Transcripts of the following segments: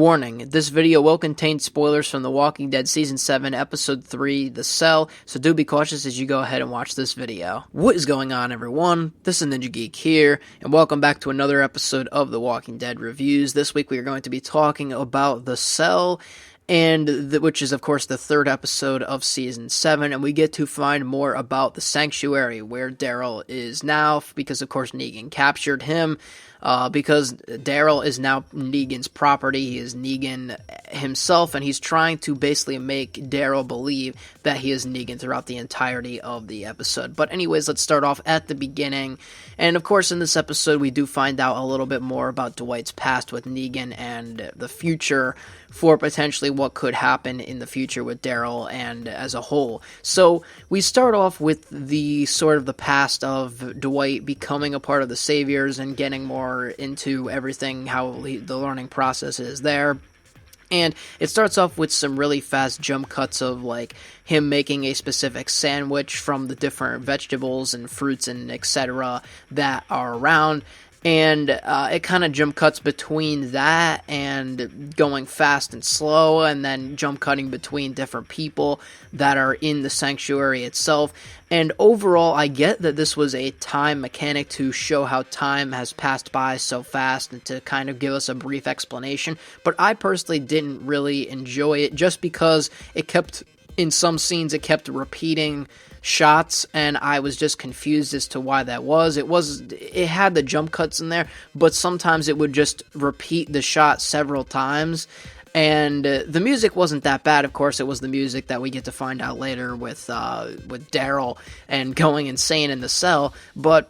Warning, this video will contain spoilers from The Walking Dead Season 7, Episode 3, The Cell, so do be cautious as you go ahead and watch this video. What is going on, everyone? This is NinjaGeek here, and welcome back to another episode of The Walking Dead Reviews. This week we are going to be talking about The Cell, which is, of course, the third episode of Season 7, and we get to find more about the Sanctuary, where Daryl is now, because, of course, Negan captured him. Because Daryl is now Negan's property. He is Negan himself, and he's trying to basically make Daryl believe that he is Negan throughout the entirety of the episode. But anyways, let's start off at the beginning. And of course, in this episode, we do find out a little bit more about Dwight's past with Negan and the future for potentially what could happen in the future with Daryl and as a whole. So we start off with the sort of the past of Dwight becoming a part of the Saviors and getting more into everything, how the learning process is there. And it starts off with some really fast jump cuts of, like, him making a specific sandwich from the different vegetables and fruits and etc. that are around. And it kind of jump cuts between that and going fast and slow, and then jump cutting between different people that are in the sanctuary itself. And overall, I get that this was a time mechanic to show how time has passed by so fast and to kind of give us a brief explanation. But I personally didn't really enjoy it just because it kept, in some scenes, it kept repeating shots, and I was just confused as to why that was. It had the jump cuts in there, but sometimes it would just repeat the shot several times, and the music wasn't that bad. Of course, it was the music that we get to find out later with Daryl and going insane in the cell, but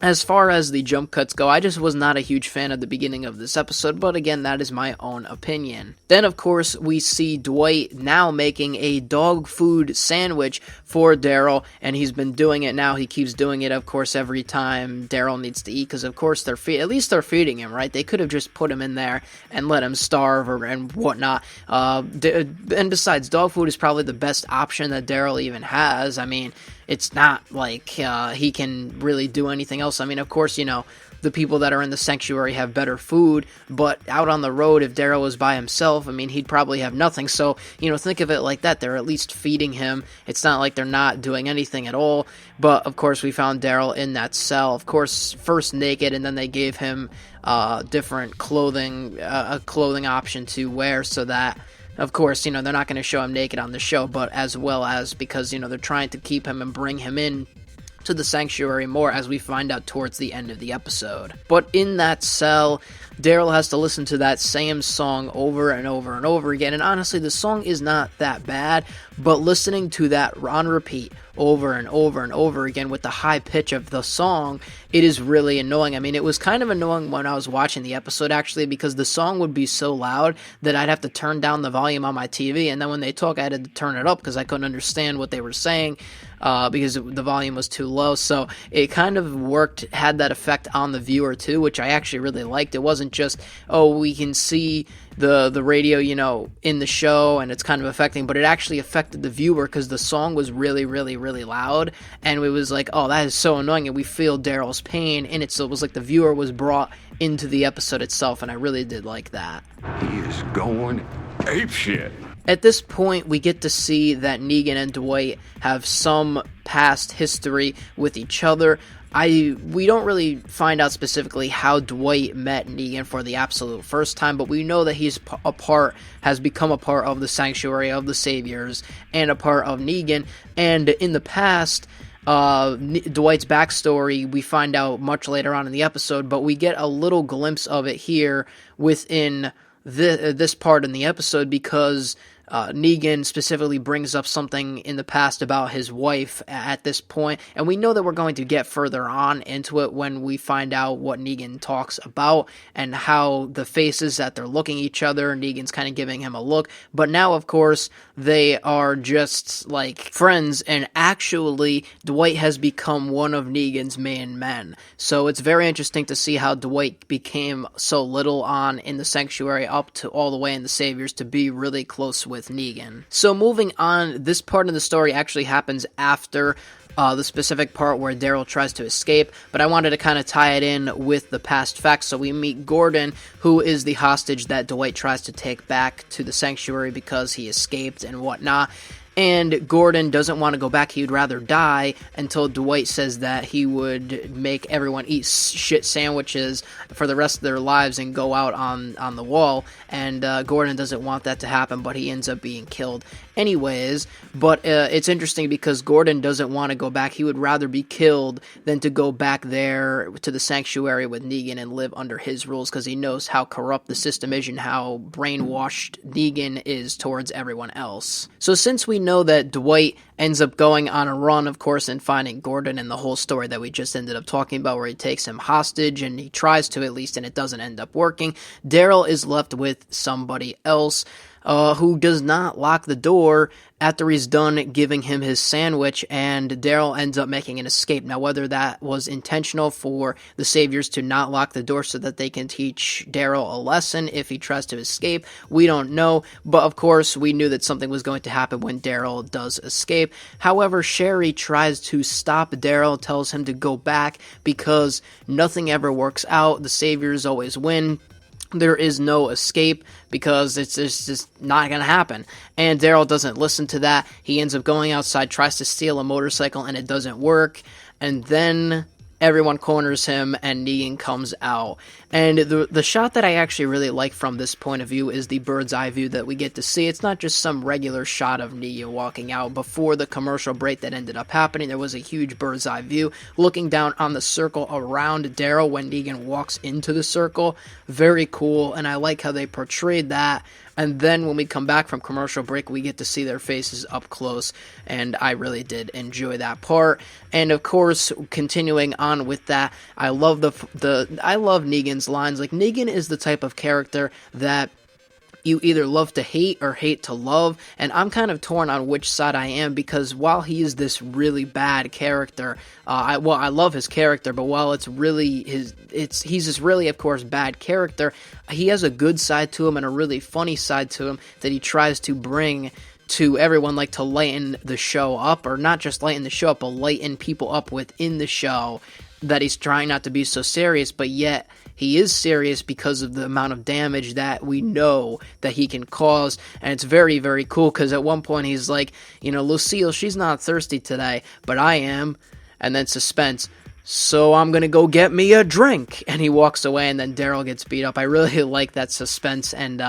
as far as the jump cuts go, I just was not a huge fan of the beginning of this episode, but again, that is my own opinion. Then, of course, we see Dwight now making a dog food sandwich for Daryl, and he's been doing it now. He keeps doing it, of course, every time Daryl needs to eat, because, of course, at least they're feeding him, right? They could have just put him in there and let him starve and whatnot. And besides, dog food is probably the best option that Daryl even has. I mean, it's not like he can really do anything else. I mean, of course, the people that are in the sanctuary have better food, but out on the road, if Daryl was by himself, I mean, he'd probably have nothing. So, think of it like that. They're at least feeding him. It's not like they're not doing anything at all. But, of course, we found Daryl in that cell, of course, first naked, and then they gave him different clothing, a clothing option to wear so that, of course, they're not going to show him naked on the show, but as well as because, they're trying to keep him and bring him in to the sanctuary more, as we find out towards the end of the episode. But in that cell, Daryl has to listen to that same song over and over and over again, and honestly, the song is not that bad, but listening to that on repeat over and over and over again with the high pitch of the song, it is really annoying. I mean, it was kind of annoying when I was watching the episode, actually, because the song would be so loud that I'd have to turn down the volume on my TV, and then when they talk, I had to turn it up because I couldn't understand what they were saying, because the volume was too low. So it kind of had that effect on the viewer too, which I actually really liked. It wasn't just, we can see the radio, in the show, and it's kind of affecting, but it actually affected the viewer because the song was really, really, really loud, and it was like, oh, that is so annoying, and we feel Daryl's pain in it, so it was like the viewer was brought into the episode itself, and I really did like that. He is going apeshit. At this point, we get to see that Negan and Dwight have some past history with each other. We don't really find out specifically how Dwight met Negan for the absolute first time, but we know that he's has become a part of the Sanctuary of the Saviors and a part of Negan. And in the past, Dwight's backstory, we find out much later on in the episode, but we get a little glimpse of it here within this part in the episode, because Negan specifically brings up something in the past about his wife at this point, and we know that we're going to get further on into it when we find out what Negan talks about and how the faces that they're looking at each other, Negan's kind of giving him a look, but now, of course, they are just like friends, and actually Dwight has become one of Negan's main men. So it's very interesting to see how Dwight became so little on in the Sanctuary up to all the way in the Saviors to be really close with Negan. So moving on, this part of the story actually happens after the specific part where Daryl tries to escape, but I wanted to kind of tie it in with the past facts. So we meet Gordon, who is the hostage that Dwight tries to take back to the sanctuary because he escaped and whatnot. And Gordon doesn't want to go back. He would rather die until Dwight says that he would make everyone eat shit sandwiches for the rest of their lives and go out on the wall. And Gordon doesn't want that to happen, but he ends up being killed anyways. But it's interesting because Gordon doesn't want to go back. He would rather be killed than to go back there to the sanctuary with Negan and live under his rules, because he knows how corrupt the system is and how brainwashed Negan is towards everyone else. So since we know that Dwight ends up going on a run, of course, and finding Gordon, and the whole story that we just ended up talking about where he takes him hostage, and he tries to at least, and it doesn't end up working, Daryl is left with somebody else who does not lock the door after he's done giving him his sandwich, and Daryl ends up making an escape. Now, whether that was intentional for the Saviors to not lock the door so that they can teach Daryl a lesson if he tries to escape, we don't know, but of course, we knew that something was going to happen when Daryl does escape. However, Sherry tries to stop Daryl, tells him to go back because nothing ever works out, the Saviors always win. There is no escape because it's just not going to happen. And Daryl doesn't listen to that. He ends up going outside, tries to steal a motorcycle, and it doesn't work. And then everyone corners him, and Negan comes out. And the shot that I actually really like from this point of view is the bird's eye view that we get to see. It's not just some regular shot of Negan walking out. Before the commercial break that ended up happening, there was a huge bird's eye view looking down on the circle around Daryl when Negan walks into the circle. Very cool, and I like how they portrayed that. And then when we come back from commercial break, we get to see their faces up close, and I really did enjoy that part. And of course, continuing on with that, I love I love Negan's lines. Like, Negan is the type of character that you either love to hate or hate to love, and I'm kind of torn on which side I am, because while he is this really bad character, I love his character, but while he's this really, of course, bad character, he has a good side to him and a really funny side to him that he tries to bring to everyone, like to lighten the show up, or not just lighten the show up, but lighten people up within the show, that he's trying not to be so serious, but yet he is serious because of the amount of damage that we know that he can cause. And it's very, very cool, because at one point he's like, Lucille, she's not thirsty today, but I am. And then suspense. So I'm going to go get me a drink. And he walks away, and then Daryl gets beat up. I really like that suspense and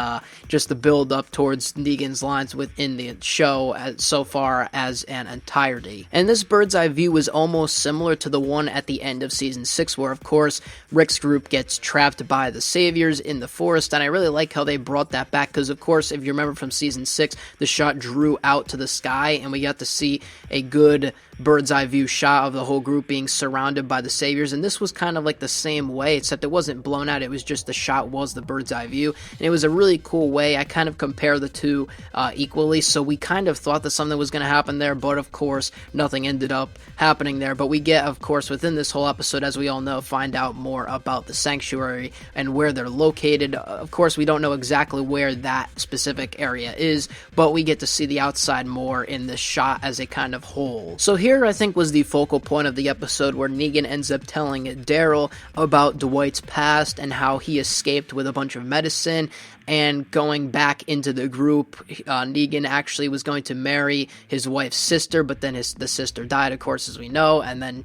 just the build up towards Negan's lines within the show so far as an entirety. And this bird's eye view was almost similar to the one at the end of Season 6, where, of course, Rick's group gets trapped by the Saviors in the forest. And I really like how they brought that back, because, of course, if you remember from Season 6, the shot drew out to the sky, and we got to see a good bird's eye view shot of the whole group being surrounded by the Saviors, and this was kind of like the same way, except it wasn't blown out, it was just the shot was the bird's eye view, and it was a really cool way. I kind of compare the two equally, so we kind of thought that something was going to happen there, but of course nothing ended up happening there. But we get, of course, within this whole episode, as we all know, find out more about the sanctuary and where they're located. Of course, we don't know exactly where that specific area is, but we get to see the outside more in this shot as a kind of whole. So here, I think, was the focal point of the episode, where Negan ends up telling Daryl about Dwight's past and how he escaped with a bunch of medicine. And going back into the group, Negan actually was going to marry his wife's sister, but then the sister died, of course, as we know, and then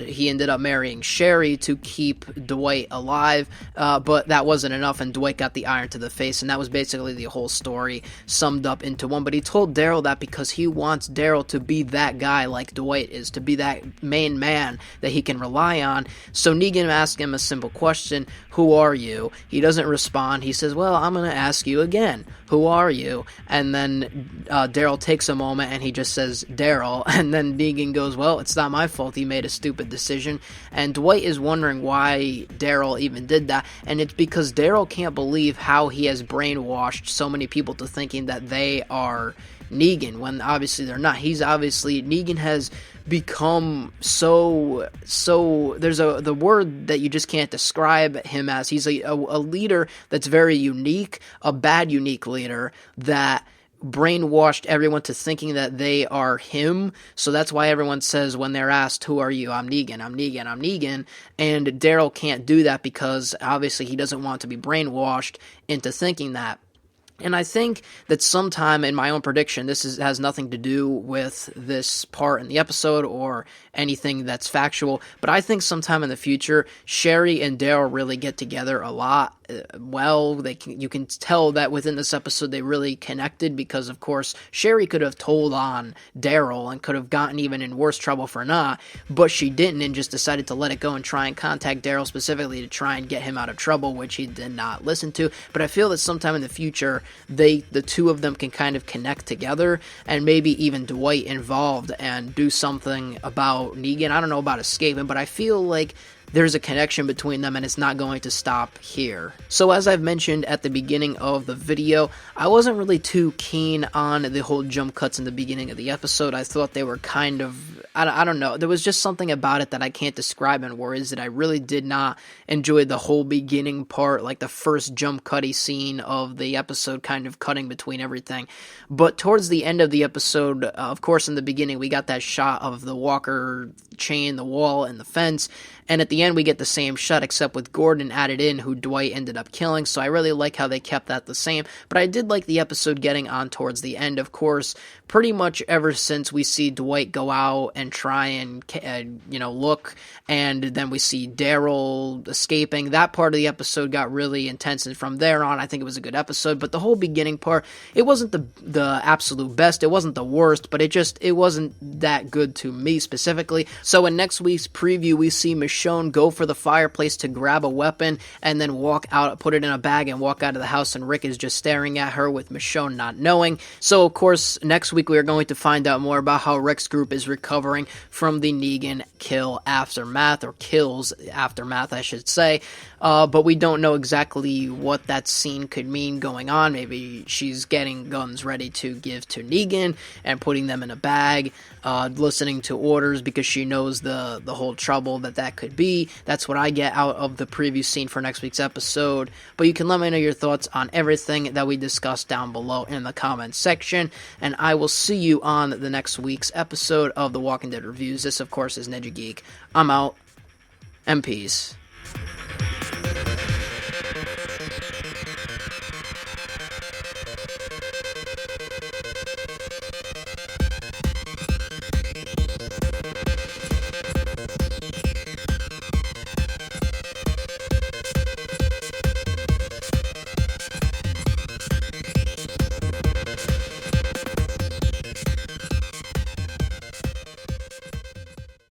he ended up marrying Sherry to keep Dwight alive, but that wasn't enough, and Dwight got the iron to the face, and that was basically the whole story summed up into one. But he told Daryl that because he wants Daryl to be that guy like Dwight is, to be that main man that he can rely on. So Negan asked him a simple question: who are you? He doesn't respond. He says, well, I'm going to ask you again, who are you? And then Daryl takes a moment and he just says Daryl, and then Negan goes, well, it's not my fault, he made a stupid decision. And Dwight is wondering why Daryl even did that, and it's because Daryl can't believe how he has brainwashed so many people to thinking that they are Negan, when obviously they're not. Negan has become so there's the word that you just can't describe him as. He's a leader that's very unique, a bad unique leader that brainwashed everyone to thinking that they are him. So that's why everyone says when they're asked, who are you? I'm Negan, I'm Negan, I'm Negan. And Daryl can't do that because obviously he doesn't want to be brainwashed into thinking that. And I think that sometime in my own prediction, has nothing to do with this part in the episode or anything that's factual, but I think sometime in the future, Sherry and Daryl really get together a lot. You can tell that within this episode they really connected because, of course, Sherry could have told on Daryl and could have gotten even in worse trouble for not, but she didn't and just decided to let it go and try and contact Daryl specifically to try and get him out of trouble, which he did not listen to. But I feel that sometime in the future, the two of them can kind of connect together, and maybe even Dwight involved and do something about Negan. I don't know about escaping, but I feel like there's a connection between them and it's not going to stop here. So as I've mentioned at the beginning of the video, I wasn't really too keen on the whole jump cuts in the beginning of the episode. I thought they were kind of, I don't know, there was just something about it that I can't describe in words that I really did not enjoy the whole beginning part, like the first jump cutty scene of the episode kind of cutting between everything. But towards the end of the episode, of course in the beginning we got that shot of the walker chain, the wall, and the fence, and at the end we get the same shot except with Gordon added in, who Dwight ended up killing, so I really like how they kept that the same. But I did like the episode getting on towards the end. Of course, pretty much ever since we see Dwight go out and try and look, and then we see Daryl escaping, that part of the episode got really intense, and from there on I think it was a good episode. But the whole beginning part, it wasn't the absolute best, it wasn't the worst, but it wasn't that good to me specifically. So in next week's preview, we see Michonne go for the fireplace to grab a weapon and then walk out, put it in a bag and walk out of the house, and Rick is just staring at her with Michonne not knowing. So of course next week we are going to find out more about how Rick's group is recovering from the Negan kill aftermath, or kills aftermath I should say, but we don't know exactly what that scene could mean going on. Maybe she's getting guns ready to give to Negan and putting them in a bag, listening to orders because she knows the whole trouble that could be. That's what I get out of the preview scene for next week's episode. But you can let me know your thoughts on everything that we discussed down below in the comments section, and I will see you on the next week's episode of The Walking Dead Reviews. This, of course, is NinjaGeek. I'm out, and peace.